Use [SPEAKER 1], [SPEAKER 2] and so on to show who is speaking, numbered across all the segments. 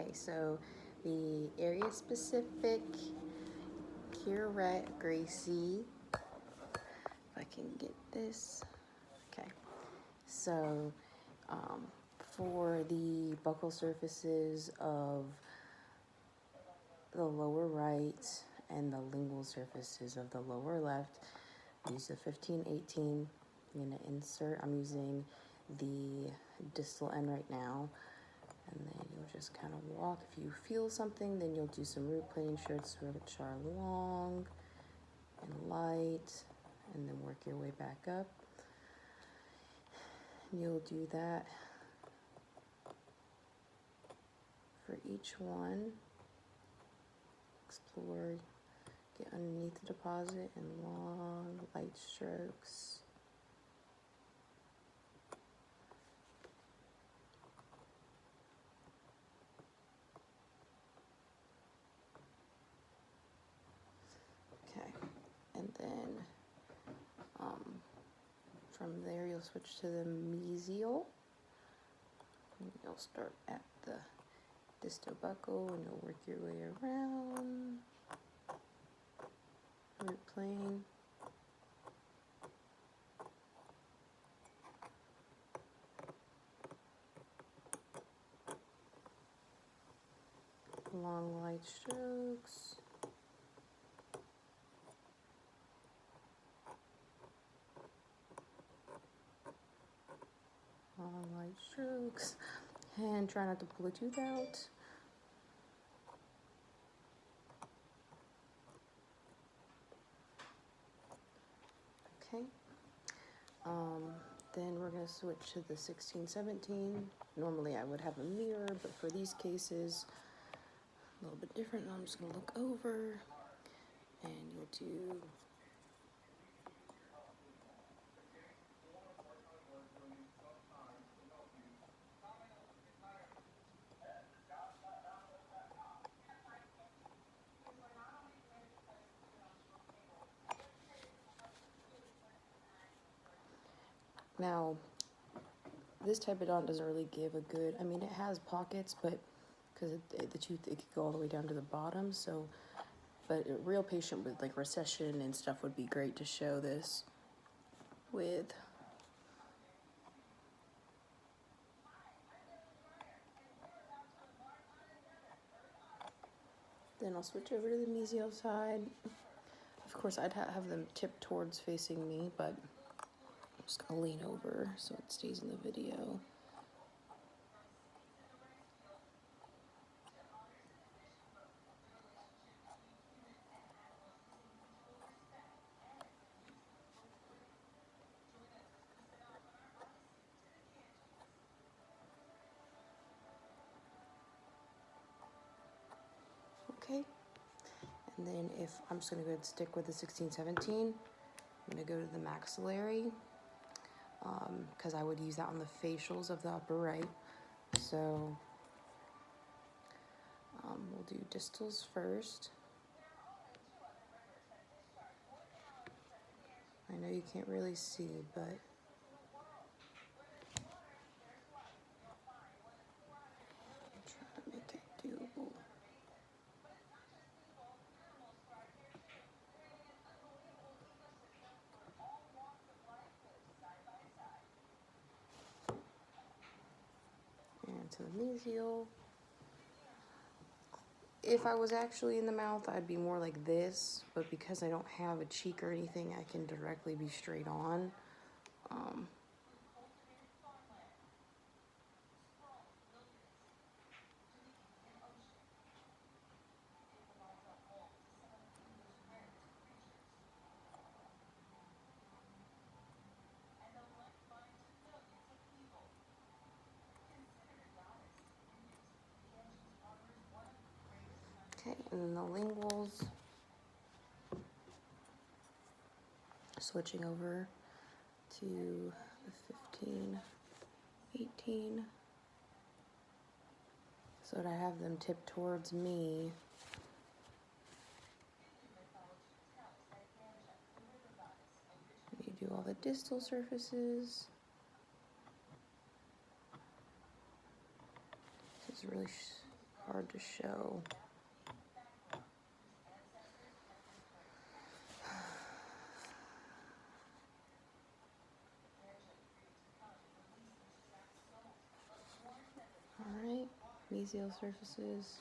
[SPEAKER 1] Okay, so the area specific curette Gracie. If I can get this. Okay, so for the buccal surfaces of the lower right and the lingual surfaces of the lower left, use the 15-18. I'm going to insert, I'm using the distal end right now, and then you'll just kind of walk. If you feel something, then you'll do some root plane shirts which are long and light, and then work your way back up. You'll do that for each one. Explore, get underneath the deposit in long, light strokes. Okay, and then from there you'll switch to the mesial. You'll start at the distal buccal and you'll work your way around. Root plane. Long light strokes. Long light strokes. And try not to pull the tooth out. Okay. Then we're going to switch to the 16-17. Normally I would have a mirror, but for these cases, a little bit different. I'm just going to look over, and you'll do now. This type of dent doesn't really give a good, I mean, it has pockets, but because the tooth, it could go all the way down to the bottom, so, but a real patient with like recession and stuff would be great to show this with. Then I'll switch over to the mesial side. Of course, I'd have them tip towards facing me, but I'm just gonna lean over so it stays in the video. Okay, and then if I'm just gonna go ahead and stick with the 16-17, I'm gonna go to the maxillary, because I would use that on the facials of the upper right. So we'll do distals first. I know you can't really see, but I'm trying to make it doable. And to the mesial. If I was actually in the mouth, I'd be more like this, but because I don't have a cheek or anything, I can directly be straight on. Okay, and then the linguals. Switching over to the 15-18. So that I have them tip towards me. You do all the distal surfaces. This is really hard to show. All right, mesial surfaces.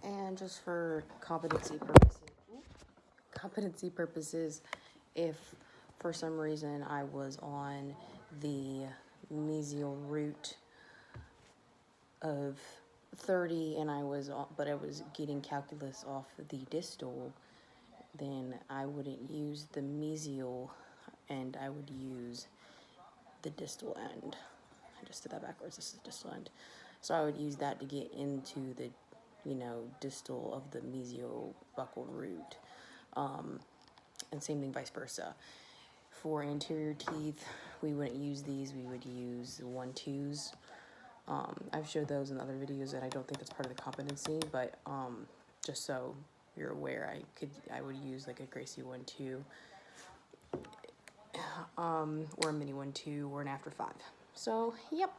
[SPEAKER 1] And just for competency purposes, if for some reason I was on the mesial root of 30 and I was getting calculus off the distal, then I wouldn't use the mesial end, I would use the distal end. I just did that backwards. This is the distal end. So I would use that to get into the, distal of the mesial buccal root. And same thing vice versa. For anterior teeth, we wouldn't use these. We would use 1-2s. I've showed those in other videos, and I don't think that's part of the competency, but just so you're aware, I would use like a Gracie 1-2, or a mini 1-2, or an after 5. So, yep.